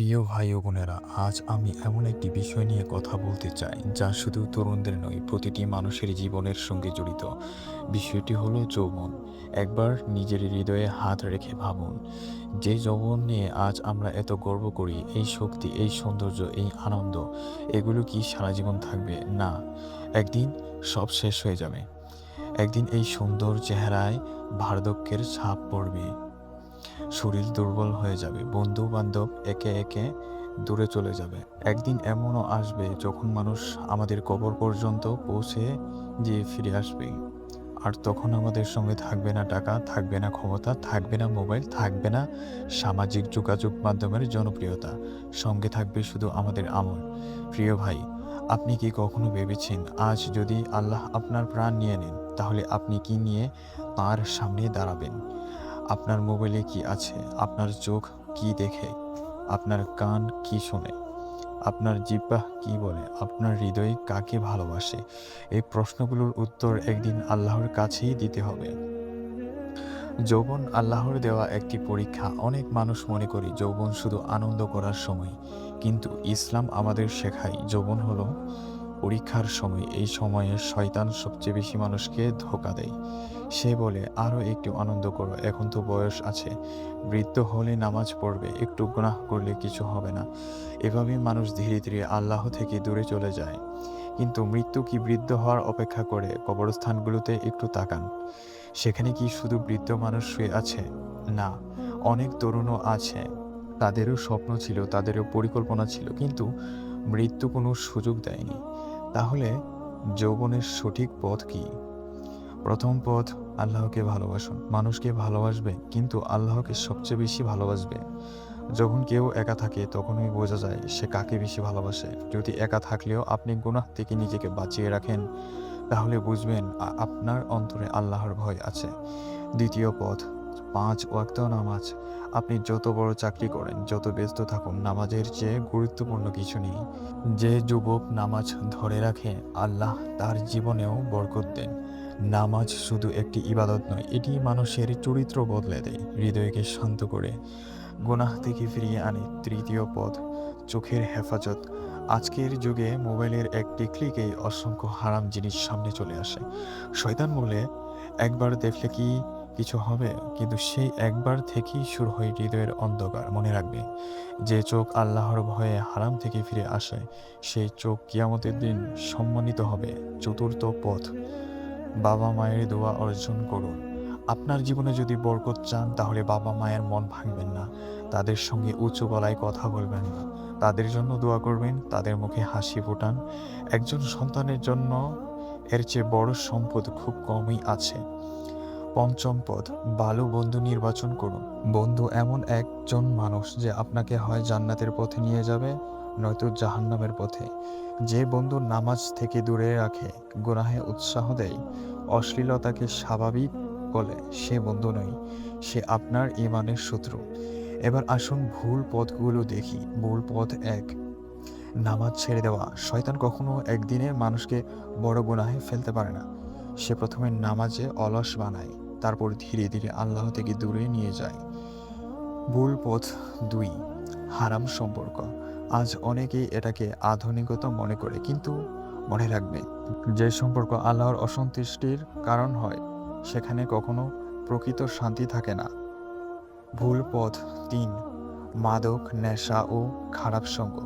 প্রিয় ভাই ও বোনেরা, আজ আমি এমন একটি বিষয় নিয়ে কথা বলতে চাই যা শুধু তরুণদের নয়, প্রতিটি মানুষের জীবনের সঙ্গে জড়িত। বিষয়টি হলো যৌবন। একবার নিজের হৃদয়ে হাত রেখে ভাবুন, যে যৌবন নিয়ে আজ আমরা এত গর্ব করি, এই শক্তি, এই সৌন্দর্য, এই আনন্দ, এগুলো কি সারা জীবন থাকবে? না, একদিন সব শেষ হয়ে যাবে। একদিন এই সুন্দর চেহারায় বার্ধক্যের ছাপ পড়বে, শরীর দুর্বল হয়ে যাবে, বন্ধু বান্ধব একে একে দূরে চলে যাবে। একদিন এমনও আসবে যখন মানুষ আমাদের কবর পর্যন্ত পৌঁছে গিয়ে ফিরে আসবে। আর তখন আমাদের সঙ্গে থাকবে না টাকা, থাকবে না ক্ষমতা, থাকবে না মোবাইল, থাকবে না সামাজিক যোগাযোগ মাধ্যমের জনপ্রিয়তা। সঙ্গে থাকবে শুধু আমাদের আমল। প্রিয় ভাই, আপনি কি কখনো ভেবেছেন, আজ যদি আল্লাহ আপনার প্রাণ নিয়ে নেন, তাহলে আপনি কি নিয়ে তার সামনে দাঁড়াবেন? আপনার মোবাইলে কি আছে? আপনার চোখ কি দেখে? আপনার কান কি শোনে? আপনার জিহ্বা কি বলে? আপনার হৃদয় কাকে ভালোবাসে? এই প্রশ্নগুলোর উত্তর একদিন আল্লাহর কাছেই দিতে হবে। যৌবন আল্লাহর দেওয়া একটি পরীক্ষা। অনেক মানুষ মনে করে যৌবন শুধু আনন্দ করার সময়, কিন্তু ইসলাম আমাদের শেখায় যৌবন হলো পরীক্ষার সময়। এই সময়ে শয়তান সবচেয়ে বেশি মানুষকে ধোঁকা দেয়। সে বলে, আরও একটু আনন্দ করো, এখন তো বয়স আছে, বৃদ্ধ হলে নামাজ পড়বে, একটু গুনাহ করলে কিছু হবে না। এভাবে মানুষ ধীরে ধীরে আল্লাহ থেকে দূরে চলে যায়। কিন্তু মৃত্যু কি বৃদ্ধ হওয়ার অপেক্ষা করে? কবরস্থানগুলোতে একটু তাকান, সেখানে কি শুধু বৃদ্ধ মানুষ শুয়ে আছে? না, অনেক তরুণও আছে। তাদেরও স্বপ্ন ছিল, তাদেরও পরিকল্পনা ছিল, কিন্তু মৃত্যু কোনো সুযোগ দেয়নি। তাহলে যৌবনের সঠিক পথ কি? প্রথম পথ, আল্লাহকে ভালোবাসুন। মানুষকে ভালোবাসবে, কিন্তু আল্লাহকে সবচেয়ে বেশি ভালোবাসবে। যখন কেউ একা থাকে, তখনই বোঝা যায় সে কাকে বেশি ভালোবাসে। যদি একা থাকলেও আপনি গুনাহ থেকে নিজেকে বাঁচিয়ে রাখেন, তাহলে বুঝবেন আপনার অন্তরে আল্লাহর ভয় আছে। দ্বিতীয় পথ, 5 ওয়াক্ত নামাজ। আপনি যত বড় চাকরি করেন, যত ব্যস্ত থাকুন, নামাজের চেয়ে গুরুত্বপূর্ণ কিছু নেই। যে যুবক নামাজ ধরে রাখে, আল্লাহ তার জীবনেও বরকত দেন। নামাজ শুধু একটি ইবাদত নয়, এটি মানুষের চরিত্র বদলে দেয়, হৃদয়কে শান্ত করে, গুনাহ থেকে ফিরিয়ে আনে। তৃতীয় পথ, চোখের হেফাজত। আজকের যুগে মোবাইলের একটি ক্লিকেই অসংখ্য হারাম জিনিস সামনে চলে আসে। শয়তান বলে, একবার দেখলে কি কিছু হবে? কিন্তু সেই একবার থেকেই শুরু হয় হৃদয়ের অন্ধকার। মনে রাখবে, যে চোখ আল্লাহর ভয়ে হারাম থেকে ফিরে আসে, সেই চোখ কিয়ামতের দিন সম্মানিত হবে। চতুর্থ পথ, বাবা মায়ের দোয়া অর্জন করুন। আপনার জীবনে যদি বরকত চান, তাহলে বাবা মায়ের মন ভাঙবেন না, তাদের সঙ্গে উঁচু গলায় কথা বলবেন না, তাদের জন্য দোয়া করবেন, তাদের মুখে হাসি ফোটান। একজন সন্তানের জন্য এর চেয়ে বড় সম্পদ খুব কমই আছে। পঞ্চম পদ, ভালো বন্ধু নির্বাচন করুন। বন্ধু এমন একজন মানুষ যে আপনাকে হয় জান্নাতের পথে নিয়ে যাবে, নয়তো জাহান্নামের পথে। যে বন্ধু নামাজ থেকে দূরে রাখে, গুনাহে উৎসাহ দেয়, অশ্লীলতাকে স্বাভাবিক বলে, সে বন্ধু নয়, সে আপনার ঈমানের শত্রু। এবার আসুন ভুল পথগুলো দেখি। ভুল পথ 1, নামাজ ছেড়ে দেওয়া। শয়তান কখনো একদিনে মানুষকে বড় গুনাহে ফেলতে পারে না। সে প্রথমে নামাজে অলস বানায়, তারপর ধীরে ধীরে আল্লাহ থেকে দূরে নিয়ে যায়। ভুল পথ 2, হারাম সম্পর্ক। আজ অনেকেই এটাকে আধুনিকতা মনে করে, কিন্তু মনে রাখবে, যে সম্পর্ক আল্লাহর অসন্তুষ্টির কারণ হয়, সেখানে কখনো প্রকৃত শান্তি থাকে না। ভুল পথ 3, মাদক, নেশা ও খারাপ সঙ্গ।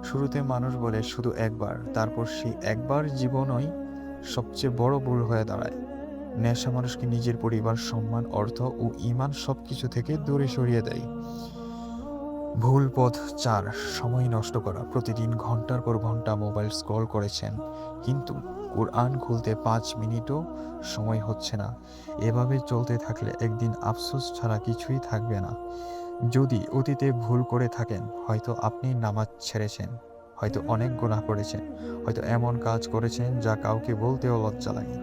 শুরুতে মানুষ বলে শুধু একবার, তারপর সেই একবার জীবনই সবচেয়ে বড় ভুল হয়ে দাঁড়ায়। নেশা মানুষকে নিজের পরিবার, সম্মান, অর্থ ও ঈমান সবকিছু থেকে দূরে সরিয়ে দেয়। ভুল পথ 4, সময় নষ্ট করা। প্রতিদিন ঘন্টার পর ঘন্টা মোবাইল স্ক্রল করেছেন, কিন্তু কোরআন খুলতে 5 মিনিটও সময় হচ্ছে না। এভাবে চলতে থাকলে একদিন আফসোস ছাড়া কিছুই থাকবে না। যদি অতীতে ভুল করে থাকেন, হয়তো আপনি নামাজ ছেড়েছেন, হয়তো অনেক গুনাহ করেছেন, হয়তো এমন কাজ করেছেন যা কাউকে বলতেও লজ্জা লাগে,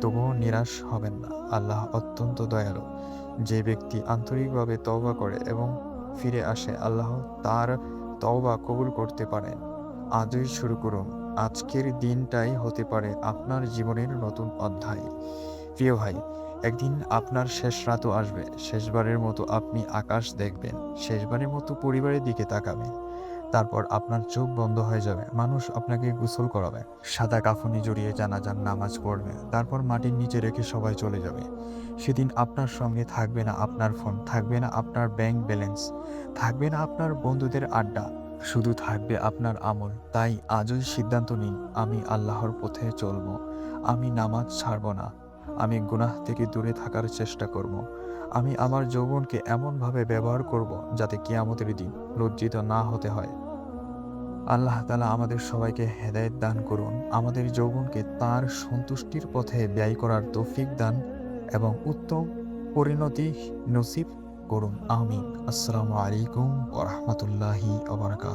তবুও নিরাশ হবেন না। আল্লাহ অত্যন্ত দয়ালু। যে ব্যক্তি আন্তরিকভাবে তওবা করে এবং ফিরে আসে, আল্লাহ তার তওবা কবুল করতে পারেন। আজই শুরু করুন। আজকের দিনটাই হতে পারে আপনার জীবনের নতুন অধ্যায়। প্রিয় ভাই, একদিন আপনার শেষ রাতও আসবে। শেষবারের মতো আপনি আকাশ দেখবেন। শেষবারের মতো পরিবারের দিকে তাকাবেন। তারপর আপনার চোখ বন্ধ হয়ে যাবে। মানুষ আপনাকে গোসল করাবে। সাদা কাফনে জড়িয়ে জানাজার নামাজ পড়বে। তারপর মাটির নিচে রেখে সবাই চলে যাবে। সেদিন আপনার সঙ্গে থাকবে না আপনার ফোন, থাকবে না আপনার ব্যাংক ব্যালেন্স, থাকবে না আপনার বন্ধুদের আড্ডা। শুধু থাকবে আপনার আমল। তাই আজই সিদ্ধান্ত নিন, আমি আল্লাহর পথে চলব। আমি নামাজ ছাড়ব না। আমি গুনাহ থেকে দূরে থাকার চেষ্টা করব। আমি আমার যৌবনকে এমনভাবে ব্যবহার করব যাতে কিয়ামতের দিন লজ্জিত না হতে হয়। আল্লাহ তাআলা আমাদের সবাইকে হেদায়েত দান করুন। আমাদের যৌবনকে তাঁর সন্তুষ্টির পথে ব্যয় করার তৌফিক দান এবং উত্তম পরিণতি নসিব করুন। আমিন। আসসালামু আলাইকুম ওয়া রাহমাতুল্লাহি ওয়া বারাকাতুহু।